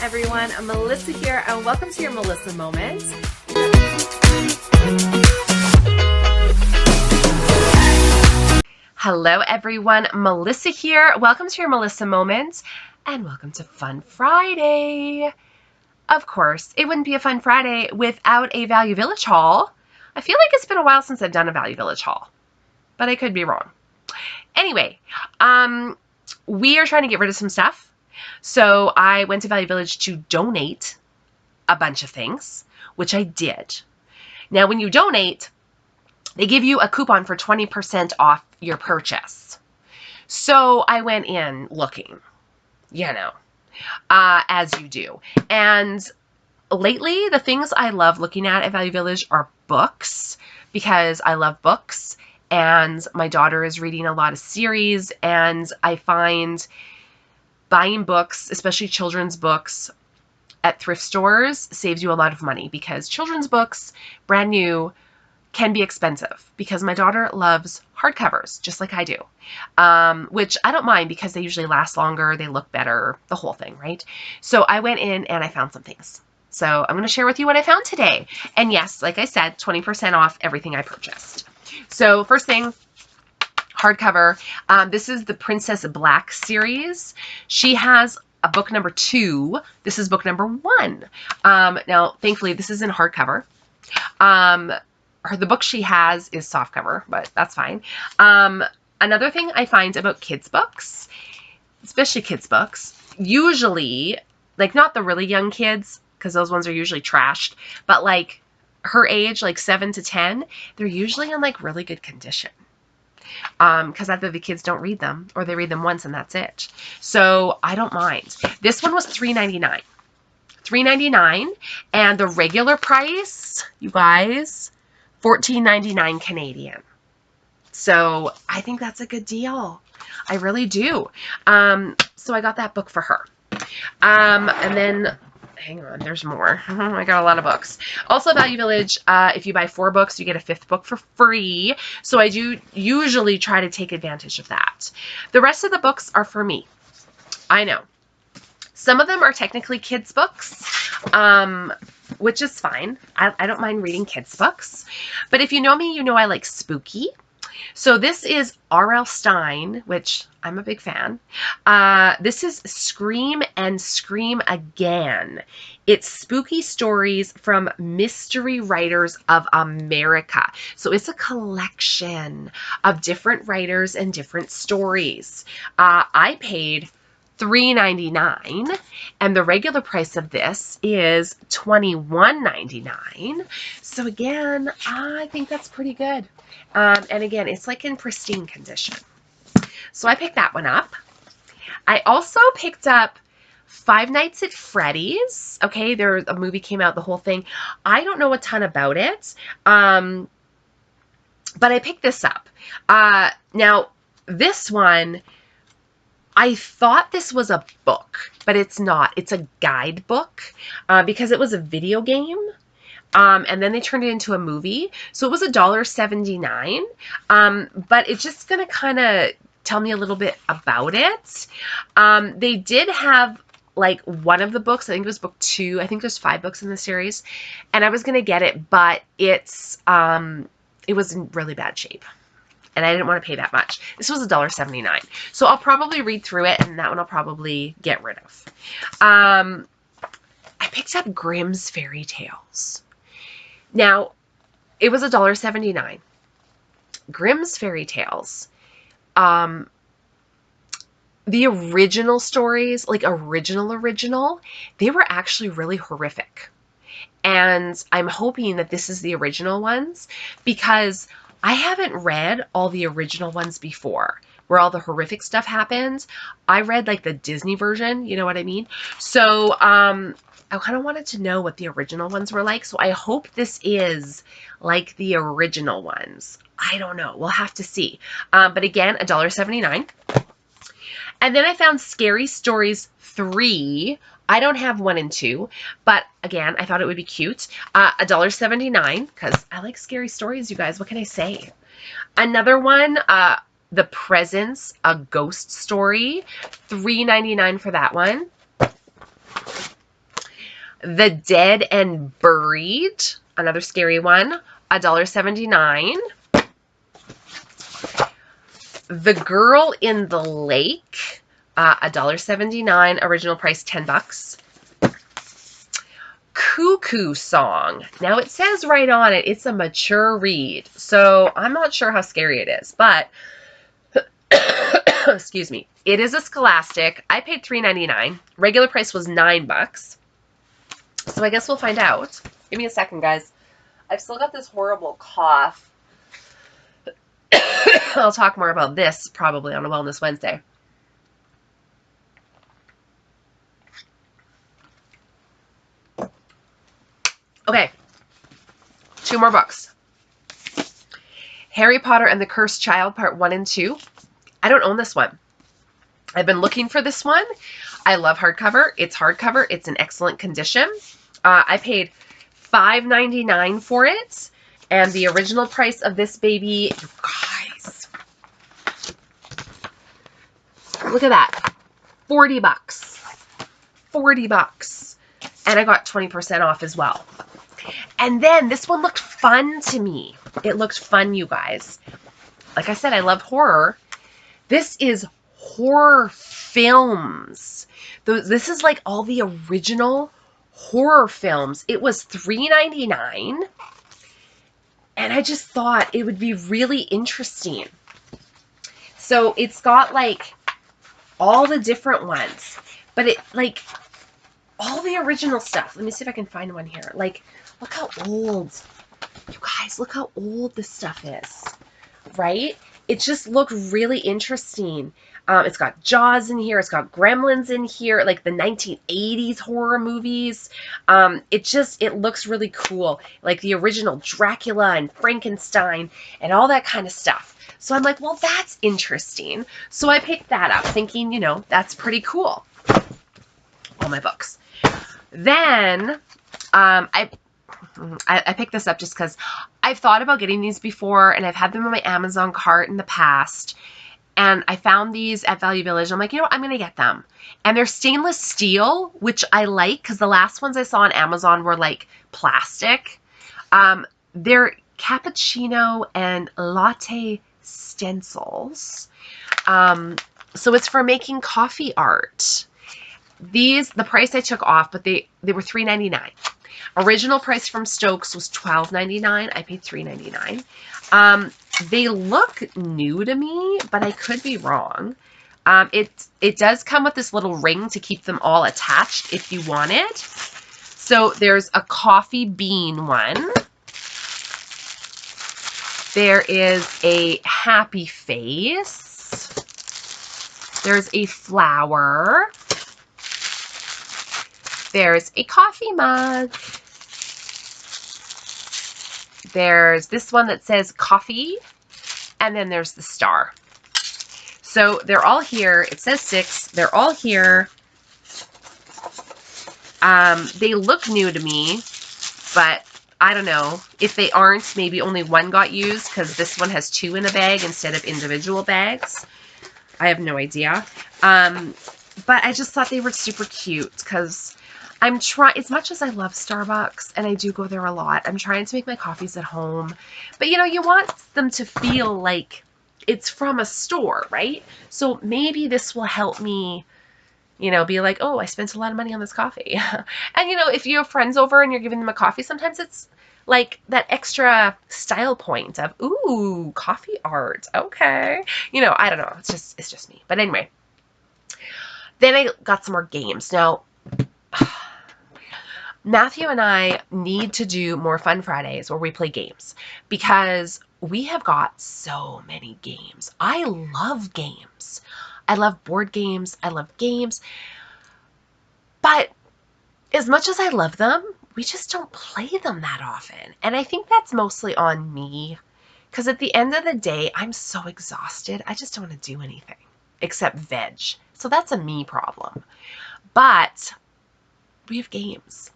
everyone. I'm Melissa here, and welcome to your Melissa Moment. Hello, everyone. Melissa here. Welcome to your Melissa Moment, and welcome to Fun Friday. Of course, it wouldn't be a Fun Friday without a Value Village haul. I feel like it's been a while since I've done a Value Village haul, but I could be wrong. Anyway, we are trying to get rid of some stuff. So I went to Value Village to donate a bunch of things, which I did. Now, when you donate, they give you a coupon for 20% off your purchase. So I went in looking, as you do. And lately, the things I love looking at Value Village are books, because I love books. And my daughter is reading a lot of series, and I find buying books, especially children's books, at thrift stores saves you a lot of money, because children's books, brand new, can be expensive, because my daughter loves hardcovers, just like I do, which I don't mind because they usually last longer, they look better, the whole thing, right? So I went in and I found some things. So I'm going to share with you what I found today. And yes, like I said, 20% off everything I purchased. So first thing, hardcover. This is the Princess Black series. She has a book number 2. This is book number 1. Now, thankfully, this is in hardcover. The book she has is softcover, but that's fine. Another thing I find about kids' books, especially kids' books, usually, like not the really young kids, because those ones are usually trashed, but like her age, like 7 to 10, they're usually in like really good condition. Because either the kids don't read them or they read them once and that's it. So I don't mind. This one was $3.99. $3.99, and the regular price, you guys, $14.99 Canadian. So I think that's a good deal. I really do. So I got that book for her. And then, hang on, there's more. I got a lot of books. Also, Value Village, if you buy 4 books, you get a 5th book for free. So I do usually try to take advantage of that. The rest of the books are for me. I know. Some of them are technically kids' books, which is fine. I don't mind reading kids' books. But if you know me, you know I like spooky. So this is R.L. Stine, which I'm a big fan. This is Scream and Scream Again. It's spooky stories from mystery writers of America. So it's a collection of different writers and different stories. I paid $3.99, and the regular price of this is $21.99. So again, I think that's pretty good. And again, it's like in pristine condition. So I picked that one up. I also picked up Five Nights at Freddys. Okay, a movie came out, the whole thing. I don't know a ton about it, but I picked this up. Now, this one, I thought this was a book, but it's not. It's a guidebook because it was a video game. And then they turned it into a movie. So it was $1.79. But it's just going to kind of tell me a little bit about it. They did have like one of the books. I think it was book 2. I think there's 5 books in the series. And I was going to get it, but it was in really bad shape. And I didn't want to pay that much. This was $1.79. So I'll probably read through it, and that one I'll probably get rid of. I picked up Grimm's Fairy Tales. Now, it was $1.79. Grimm's Fairy Tales. The original stories, like original, they were actually really horrific. And I'm hoping that this is the original ones, because I haven't read all the original ones before, where all the horrific stuff happens. I read like the Disney version, you know what I mean? So I kind of wanted to know what the original ones were like. So I hope this is like the original ones. I don't know. We'll have to see. But again, $1.79. And then I found Scary Stories 3. I don't have 1 and 2, but again, I thought it would be cute. $1.79, because I like scary stories, you guys. What can I say? Another one, The Presence, a ghost story. $3.99 for that one. The Dead and Buried, another scary one, $1.79. The Girl in the Lake, $1.79. Original price $10. Cuckoo Song. Now it says right on it, it's a mature read. So I'm not sure how scary it is, but excuse me. It is a Scholastic. I paid $3.99. Regular price was $9. So I guess we'll find out. Give me a second, guys. I've still got this horrible cough. I'll talk more about this probably on a Wellness Wednesday. Okay, 2 more books. Harry Potter and the Cursed Child, Part 1 and 2. I don't own this one. I've been looking for this one. I love hardcover. It's hardcover. It's in excellent condition. I paid $5.99 for it. And the original price of this baby, you guys, look at that, $40. $40. And I got 20% off as well. And then this one looked fun to me. It looked fun, you guys. Like I said, I love horror. This is horror films. This is like all the original horror films. It was $3.99. And I just thought it would be really interesting. So it's got like all the different ones. But it like all the original stuff. Let me see if I can find one here. Like, look how old. You guys, look how old this stuff is. Right? It just looked really interesting. It's got Jaws in here. It's got Gremlins in here, like the 1980s horror movies. It looks really cool. Like the original Dracula and Frankenstein and all that kind of stuff. So I'm like, well, that's interesting. So I picked that up thinking, you know, that's pretty cool. All my books. Then I picked this up just because I've thought about getting these before and I've had them in my Amazon cart in the past. And I found these at Value Village. I'm like, you know what? I'm going to get them. And they're stainless steel, which I like because the last ones I saw on Amazon were like plastic. They're cappuccino and latte stencils. So it's for making coffee art. These, the price I took off, but they were $3.99. Original price from Stokes was $12.99. I paid $3.99. They look new to me, but I could be wrong. It does come with this little ring to keep them all attached if you want it. So there's a coffee bean one. There is a happy face. There's a flower. There's a coffee mug. There's this one that says coffee, and then there's the star. So they're all here. It says 6. They're all here. They look new to me, but I don't know. If they aren't, maybe only one got used because this one has 2 in a bag instead of individual bags. I have no idea. But I just thought they were super cute because I'm trying, as much as I love Starbucks, and I do go there a lot, I'm trying to make my coffees at home. But, you know, you want them to feel like it's from a store, right? So maybe this will help me, you know, be like, oh, I spent a lot of money on this coffee. And, you know, if you have friends over and you're giving them a coffee, sometimes it's like that extra style point of, ooh, coffee art. Okay. You know, I don't know. It's just me. But anyway, then I got some more games. Now, Matthew and I need to do more Fun Fridays where we play games because we have got so many games. I love games. I love board games. I love games. But as much as I love them, we just don't play them that often. And I think that's mostly on me because at the end of the day, I'm so exhausted. I just don't want to do anything except veg. So that's a me problem. But we have games.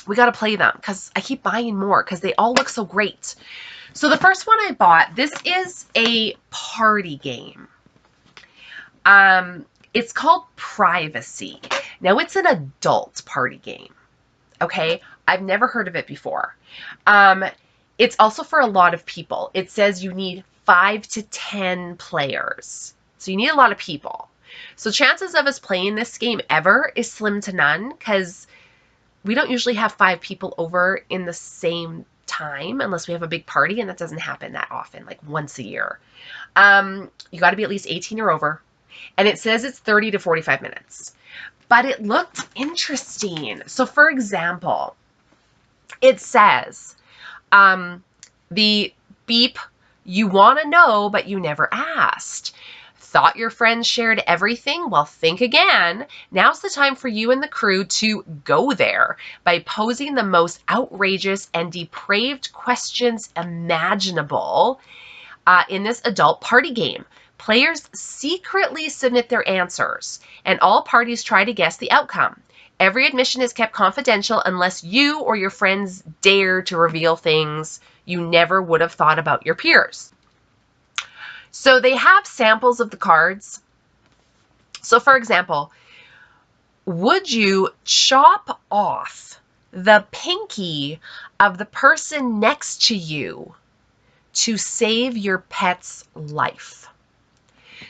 We got to play them because I keep buying more because they all look so great. So the first one I bought, this is a party game. It's called Privacy. Now it's an adult party game. Okay, I've never heard of it before. It's also for a lot of people. It says you need 5 to 10 players. So you need a lot of people. So chances of us playing this game ever is slim to none, because we don't usually have 5 people over in the same time unless we have a big party, and that doesn't happen that often, like once a year. You got to be at least 18 or over, and it says it's 30 to 45 minutes. But it looked interesting. So for example, it says, the beep, you want to know, but you never asked. Thought your friends shared everything? Well, think again. Now's the time for you and the crew to go there by posing the most outrageous and depraved questions imaginable in this adult party game. Players secretly submit their answers, and all parties try to guess the outcome. Every admission is kept confidential unless you or your friends dare to reveal things you never would have thought about your peers. So they have samples of the cards. So for example, would you chop off the pinky of the person next to you to save your pet's life?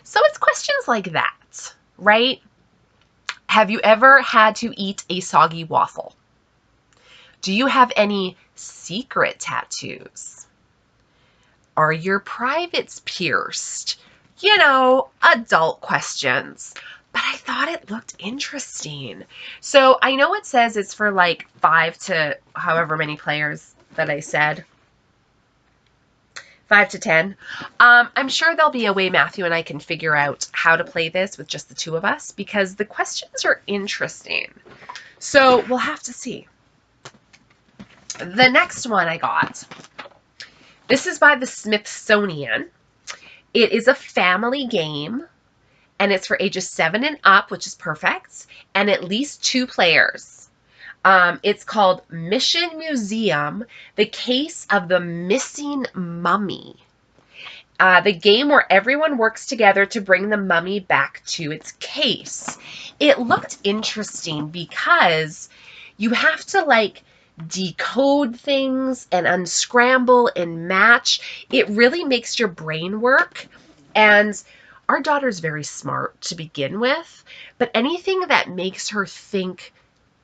So it's questions like that, right? Have you ever had to eat a soggy waffle? Do you have any secret tattoos? Are your privates pierced? You know, adult questions. But I thought it looked interesting. So I know it says it's for like 5 to however many players that I said. 5 to 10. I'm sure there'll be a way Matthew and I can figure out how to play this with just the two of us, because the questions are interesting. So we'll have to see. The next one I got, this is by the Smithsonian. It is a family game, and it's for ages 7 and up, which is perfect, and at least 2 players. It's called Mission Museum, The Case of the Missing Mummy. The game where everyone works together to bring the mummy back to its case. It looked interesting because you have to like decode things and unscramble and match. It really makes your brain work. And our daughter's very smart to begin with, but anything that makes her think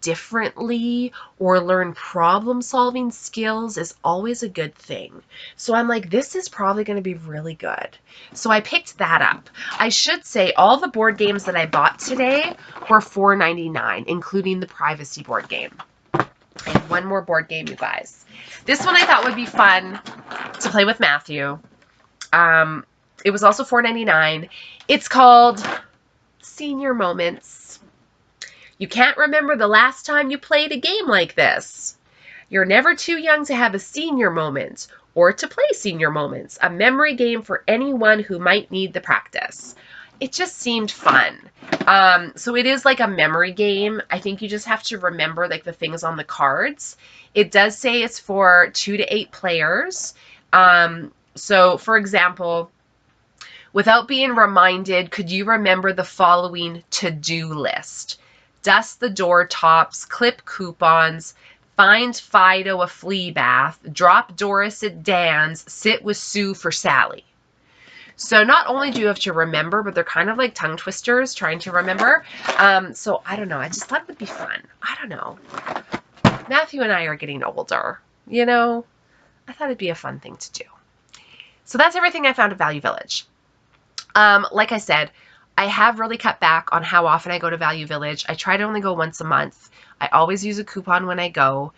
differently or learn problem-solving skills is always a good thing. So I'm like, this is probably going to be really good. So I picked that up. I should say all the board games that I bought today were $4.99, including the privacy board game. And one more board game, you guys. This one I thought would be fun to play with Matthew. It was also $4.99. It's called Senior Moments. You can't remember the last time you played a game like this. You're never too young to have a senior moment or to play senior moments, a memory game for anyone who might need the practice. It just seemed fun. So it is like a memory game. I think you just have to remember like the things on the cards. It does say it's for 2 to 8 players. So for example, without being reminded, could you remember the following to-do list? Dust the door tops, clip coupons, find Fido a flea bath, drop Doris at Dan's, sit with Sue for Sally. So not only do you have to remember, but they're kind of like tongue twisters trying to remember. So I don't know. I just thought it would be fun. I don't know. Matthew and I are getting older, you know. I thought it'd be a fun thing to do. So that's everything I found at Value Village. Like I said, I have really cut back on how often I go to Value Village. I try to only go once a month. I always use a coupon when I go.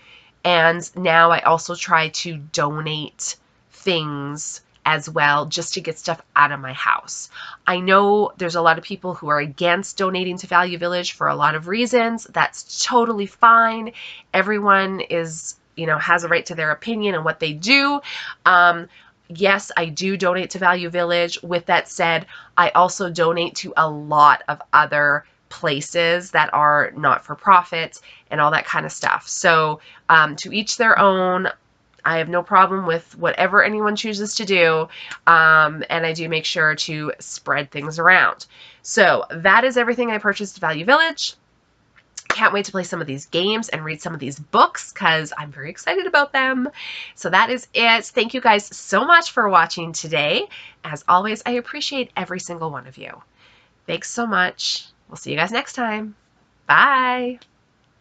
And now I also try to donate things as well, just to get stuff out of my house. I know there's a lot of people who are against donating to Value Village for a lot of reasons. That's totally fine. Everyone is, you know, has a right to their opinion and what they do. Yes, I do donate to Value Village. With that said, I also donate to a lot of other places that are not-for-profit and all that kind of stuff. So to each their own. I have no problem with whatever anyone chooses to do, and I do make sure to spread things around. So that is everything I purchased at Value Village. can't wait to play some of these games and read some of these books because I'm very excited about them. So that is it. Thank you guys so much for watching today. As always, I appreciate every single one of you. Thanks so much. We'll see you guys next time. Bye.